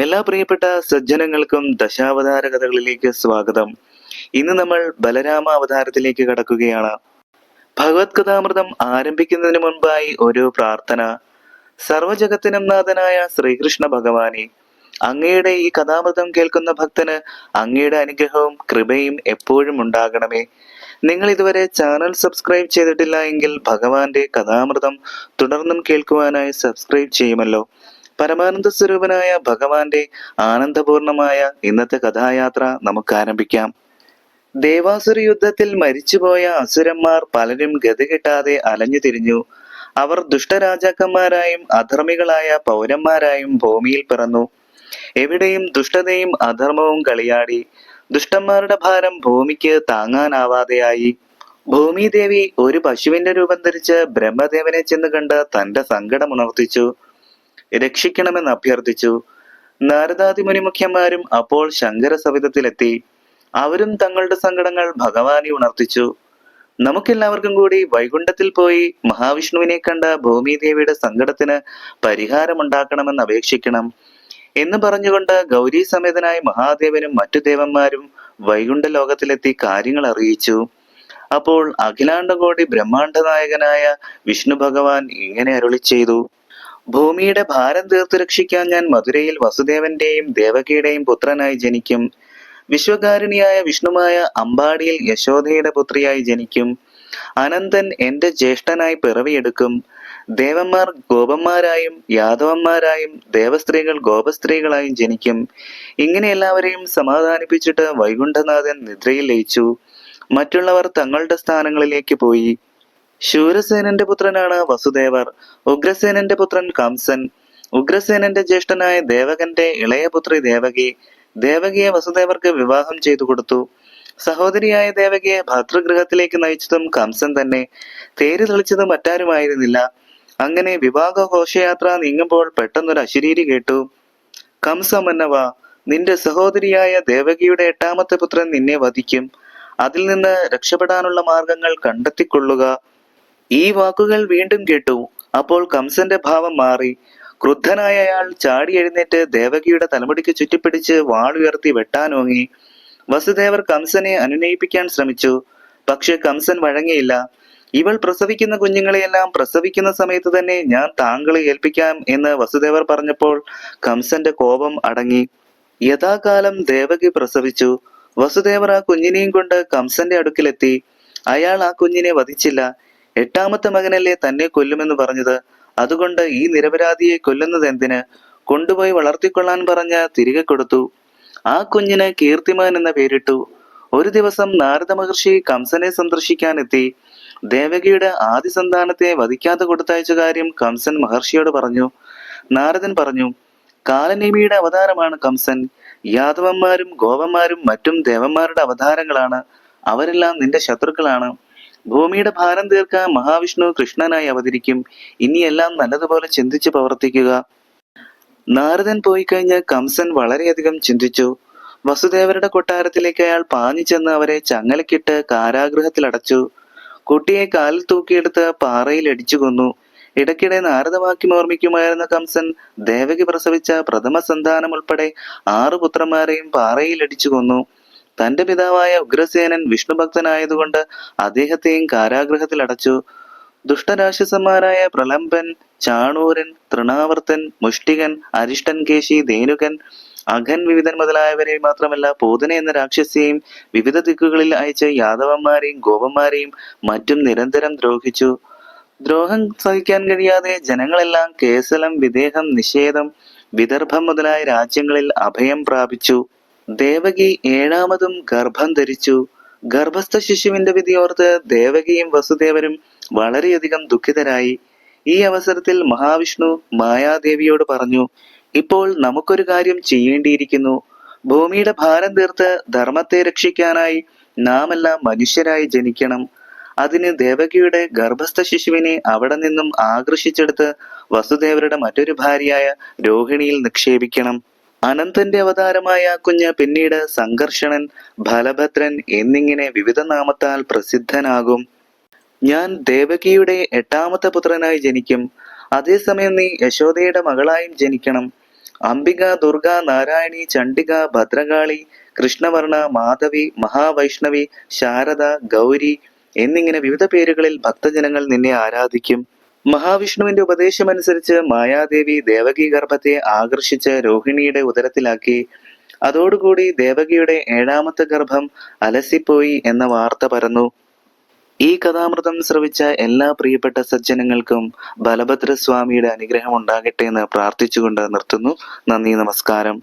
എല്ലാ പ്രിയപ്പെട്ട സജ്ജനങ്ങൾക്കും ദശാവതാര കഥകളിലേക്ക് സ്വാഗതം. ഇന്ന് നമ്മൾ ബലരാമ അവതാരത്തിലേക്ക് കടക്കുകയാണ്. ഭഗവത് കഥാമൃതം ആരംഭിക്കുന്നതിന് മുൻപായി ഒരു പ്രാർത്ഥന. സർവജഗത്തിനും നാഥനായ ശ്രീകൃഷ്ണ ഭഗവാനെ, അങ്ങയുടെ ഈ കഥാമൃതം കേൾക്കുന്ന ഭക്തന് അങ്ങയുടെ അനുഗ്രഹവും കൃപയും എപ്പോഴും ഉണ്ടാകണമേ. നിങ്ങൾ ഇതുവരെ ചാനൽ സബ്സ്ക്രൈബ് ചെയ്തിട്ടില്ല എങ്കിൽ ഭഗവാന്റെ കഥാമൃതം തുടർന്നും കേൾക്കുവാനായി സബ്സ്ക്രൈബ് ചെയ്യുമല്ലോ. പരമാനന്ദ സ്വരൂപനായ ഭഗവാന്റെ ആനന്ദപൂർണമായ ഇന്നത്തെ കഥായാത്ര നമുക്ക് ആരംഭിക്കാം. ദേവാസുര യുദ്ധത്തിൽ മരിച്ചുപോയ അസുരന്മാർ പലരും ഗതി കിട്ടാതെ അലഞ്ഞു തിരിഞ്ഞു. അവർ ദുഷ്ടരാജാക്കന്മാരായും അധർമ്മികളായ പൗരന്മാരായും ഭൂമിയിൽ പിറന്നു. എവിടെയും ദുഷ്ടതയും അധർമ്മവും കളിയാടി. ദുഷ്ടന്മാരുടെ ഭാരം ഭൂമിക്ക് താങ്ങാനാവാതെയായി. ഭൂമിദേവി ഒരു പശുവിന്റെ രൂപം ധരിച്ച് ബ്രഹ്മദേവനെ ചെന്ന് കണ്ട് തന്റെ സങ്കടമുണർത്തിച്ചു. രക്ഷിക്കണമെന്ന് അഭ്യർത്ഥിച്ചു. നാരദാദി മുനിമുഖ്യന്മാരും അപ്പോൾ ശങ്കര സവിധത്തിലെത്തി. അവരും തങ്ങളുടെ സങ്കടങ്ങൾ ഭഗവാനെ ഉണർത്തിച്ചു. നമുക്കെല്ലാവർക്കും കൂടി വൈകുണ്ഠത്തിൽ പോയി മഹാവിഷ്ണുവിനെ കണ്ട ഭൂമിദേവിയുടെ സങ്കടത്തിന് പരിഹാരമുണ്ടാക്കണമെന്ന് അപേക്ഷിക്കണം എന്ന് പറഞ്ഞുകൊണ്ട് ഗൗരി സമേതനായ മഹാദേവനും മറ്റു ദേവന്മാരും വൈകുണ്ഠ ലോകത്തിലെത്തി കാര്യങ്ങൾ അറിയിച്ചു. അപ്പോൾ അഖിലാണ്ടകോടി ബ്രഹ്മാണ്ഡ നായകനായ വിഷ്ണു ഭഗവാൻ ഇങ്ങനെ അരുളി ചെയ്തു: ഭൂമിയുടെ ഭാരം തീർത്തു രക്ഷിക്കാൻ ഞാൻ മധുരയിൽ വസുദേവന്റെയും ദേവകിയുടെയും പുത്രനായി ജനിക്കും. വിശ്വകാരുണിയായ വിഷ്ണുമായ അമ്പാടിയിൽ യശോദയുടെ പുത്രിയായി ജനിക്കും. അനന്തൻ എന്റെ ജ്യേഷ്ഠനായി പിറവിയെടുക്കും. ദേവന്മാർ ഗോപന്മാരായും യാദവന്മാരായും ദേവസ്ത്രീകൾ ഗോപസ്ത്രീകളായും ജനിക്കും. ഇങ്ങനെ എല്ലാവരെയും സമാധാനിപ്പിച്ചിട്ട് വൈകുണ്ഠനാഥൻ നിദ്രയിൽ ലയിച്ചു. മറ്റുള്ളവർ തങ്ങളുടെ സ്ഥാനങ്ങളിലേക്ക് പോയി. ശൂരസേനന്റെ പുത്രനാണ് വസുദേവർ. ഉഗ്രസേനന്റെ പുത്രൻ കംസൻ. ഉഗ്രസേനന്റെ ജ്യേഷ്ഠനായ ദേവകന്റെ ഇളയ പുത്രി ദേവകി. ദേവകിയെ വസുദേവർക്ക് വിവാഹം ചെയ്തു കൊടുത്തു. സഹോദരിയായ ദേവകിയെ ഭർതൃഗൃഹത്തിലേക്ക് നയിച്ചതും കംസൻ തന്നെ. തേര് തെളിച്ചത് മറ്റാരുമായിരുന്നില്ല. അങ്ങനെ വിവാഹ ഘോഷയാത്ര നീങ്ങുമ്പോൾ പെട്ടെന്നൊരു അശരീരി കേട്ടു: കംസ മന്നവ, നിന്റെ സഹോദരിയായ ദേവകിയുടെ 8ാമത്തെ പുത്രൻ നിന്നെ വധിക്കും. അതിൽ നിന്ന് രക്ഷപ്പെടാനുള്ള മാർഗങ്ങൾ കണ്ടെത്തിക്കൊള്ളുക. ഈ വാക്കുകൾ വീണ്ടും കേട്ടു. അപ്പോൾ കംസന്റെ ഭാവം മാറി. ക്രുദ്ധനായ അയാൾ ചാടി എഴുന്നേറ്റ് ദേവകിയുടെ തലമുടിക്ക് ചുറ്റിപ്പിടിച്ച് വാളുയർത്തി വെട്ടാനോങ്ങി. വസുദേവർ കംസനെ അനുനയിപ്പിക്കാൻ ശ്രമിച്ചു. പക്ഷെ കംസൻ വഴങ്ങിയില്ല. ഇവൾ പ്രസവിക്കുന്ന കുഞ്ഞുങ്ങളെയെല്ലാം പ്രസവിക്കുന്ന സമയത്ത് തന്നെ ഞാൻ താങ്കളെ ഏൽപ്പിക്കാം എന്ന് വസുദേവർ പറഞ്ഞപ്പോൾ കംസന്റെ കോപം അടങ്ങി. യഥാകാലം ദേവകി പ്രസവിച്ചു. വസുദേവർ ആ കുഞ്ഞിനെയും കൊണ്ട് കംസന്റെ അടുക്കിലെത്തി. അയാൾ ആ കുഞ്ഞിനെ വധിച്ചില്ല. 8ാമത്തെ മകനല്ലേ തന്നെ കൊല്ലുമെന്ന് പറഞ്ഞത്. അതുകൊണ്ട് ഈ നിരപരാധിയെ കൊല്ലുന്നത് എന്തിന്? കൊണ്ടുപോയി വളർത്തിക്കൊള്ളാൻ പറഞ്ഞ് തിരികെ കൊടുത്തു. ആ കുഞ്ഞിന് കീർത്തിമാൻ എന്ന പേരിട്ടു. ഒരു ദിവസം നാരദ മഹർഷി കംസനെ സന്ദർശിക്കാനെത്തി. ദേവകിയുടെ ആദ്യ സന്താനത്തെ വധിക്കാതെ കൊടുത്തയച്ച കാര്യം കംസൻ മഹർഷിയോട് പറഞ്ഞു. നാരദൻ പറഞ്ഞു: കാലനേമിയുടെ അവതാരമാണ് കംസൻ. യാദവന്മാരും ഗോപന്മാരും മറ്റും ദേവന്മാരുടെ അവതാരങ്ങളാണ്. അവരെല്ലാം നിന്റെ ശത്രുക്കളാണ്. ഭൂമിയുടെ ഭാരം തീർക്കാൻ മഹാവിഷ്ണു കൃഷ്ണനായി അവതരിക്കും. ഇനിയെല്ലാം നല്ലതുപോലെ ചിന്തിച്ച് പ്രവർത്തിക്കുക. നാരദൻ പോയി കഴിഞ്ഞ് കംസൻ വളരെയധികം ചിന്തിച്ചു. വസുദേവരുടെ കൊട്ടാരത്തിലേക്ക് അയാൾ പാഞ്ഞു ചെന്ന് അവരെ ചങ്ങലക്കിട്ട് കാരാഗൃഹത്തിൽ അടച്ചു. കുട്ടിയെ കാലിൽ തൂക്കിയെടുത്ത് പാറയിൽ അടിച്ചു കൊന്നു. ഇടയ്ക്കിടെ നാരദവാക്യം ഓർമ്മിക്കുമായിരുന്ന കംസൻ ദേവകി പ്രസവിച്ച പ്രഥമ സന്താനം ഉൾപ്പെടെ 6 പുത്രന്മാരെയും പാറയിൽ അടിച്ചു കൊന്നു. തന്റെ പിതാവായ ഉഗ്രസേനൻ വിഷ്ണുഭക്തനായതുകൊണ്ട് അദ്ദേഹത്തെയും കാരാഗൃഹത്തിൽ അടച്ചു. ദുഷ്ടരാക്ഷസന്മാരായ പ്രലംബൻ, ചാണൂരൻ, തൃണാവർത്തൻ, മുഷ്ടികൻ, അരിഷ്ടൻ കേശി, ധേനുകൻ, അഘൻ വിവിധൻ മുതലായവരെ മാത്രമല്ല പൂതന എന്ന രാക്ഷസിയെയും വിവിധ ദിക്കുകളിൽ അയച്ച് യാദവന്മാരെയും ഗോപന്മാരെയും മറ്റും നിരന്തരം ദ്രോഹിച്ചു. ദ്രോഹം സഹിക്കാൻ കഴിയാതെ ജനങ്ങളെല്ലാം കേസലം, വിദേഹം, നിഷേധം, വിദർഭം മുതലായ രാജ്യങ്ങളിൽ അഭയം പ്രാപിച്ചു. ദേവകി 7ാമതും ഗർഭം ധരിച്ചു. ഗർഭസ്ഥ ശിശുവിന്റെ വിധിയോർത്ത് ദേവകിയും വസുദേവരും വളരെയധികം ദുഃഖിതരായി. ഈ അവസരത്തിൽ മഹാവിഷ്ണു മായാദേവിയോട് പറഞ്ഞു: ഇപ്പോൾ നമുക്കൊരു കാര്യം ചെയ്യേണ്ടിയിരിക്കുന്നു. ഭൂമിയുടെ ഭാരം തീർത്ത് ധർമ്മത്തെ രക്ഷിക്കാനായി നാമെല്ലാം മനുഷ്യരായി ജനിക്കണം. അതിന് ദേവകിയുടെ ഗർഭസ്ഥ ശിശുവിനെ അവിടെ നിന്നും ആകർഷിച്ചെടുത്ത് വസുദേവരുടെ മറ്റൊരു ഭാര്യയായ രോഹിണിയിൽ നിക്ഷേപിക്കണം. അനന്തന്റെ അവതാരമായ കുഞ്ഞ് പിന്നീട് സംഘർഷണൻ, ബലഭദ്രൻ എന്നിങ്ങനെ വിവിധ നാമത്താൽ പ്രസിദ്ധനാകും. ഞാൻ ദേവകിയുടെ 8ാമത്തെ പുത്രനായി ജനിക്കും. അതേസമയം നീ യശോദയുടെ മകളായും ജനിക്കണം. അംബിക, ദുർഗ, നാരായണി, ചണ്ഡിക, ഭദ്രകാളി, കൃഷ്ണവർണ്ണ, മാധവി, മഹാവൈഷ്ണവി, ശാരദ, ഗൗരി എന്നിങ്ങനെ വിവിധ പേരുകളിൽ ഭക്തജനങ്ങൾ നിന്നെ ആരാധിക്കും. മഹാവിഷ്ണുവിന്റെ ഉപദേശമനുസരിച്ച് മായാദേവി ദേവകി ഗർഭത്തെ ആകർഷിച്ച് രോഹിണിയുടെ ഉദരത്തിലാക്കി. അതോടുകൂടി ദേവകിയുടെ 7ാമത്തെ ഗർഭം അലസിപ്പോയി എന്ന വാർത്ത പരന്നു. ഈ കഥാമൃതം ശ്രവിച്ച എല്ലാ പ്രിയപ്പെട്ട സജ്ജനങ്ങൾക്കും ബലഭദ്രസ്വാമിയുടെ അനുഗ്രഹം ഉണ്ടാകട്ടെ എന്ന് പ്രാർത്ഥിച്ചുകൊണ്ട് നിർത്തുന്നു. നന്ദി, നമസ്കാരം.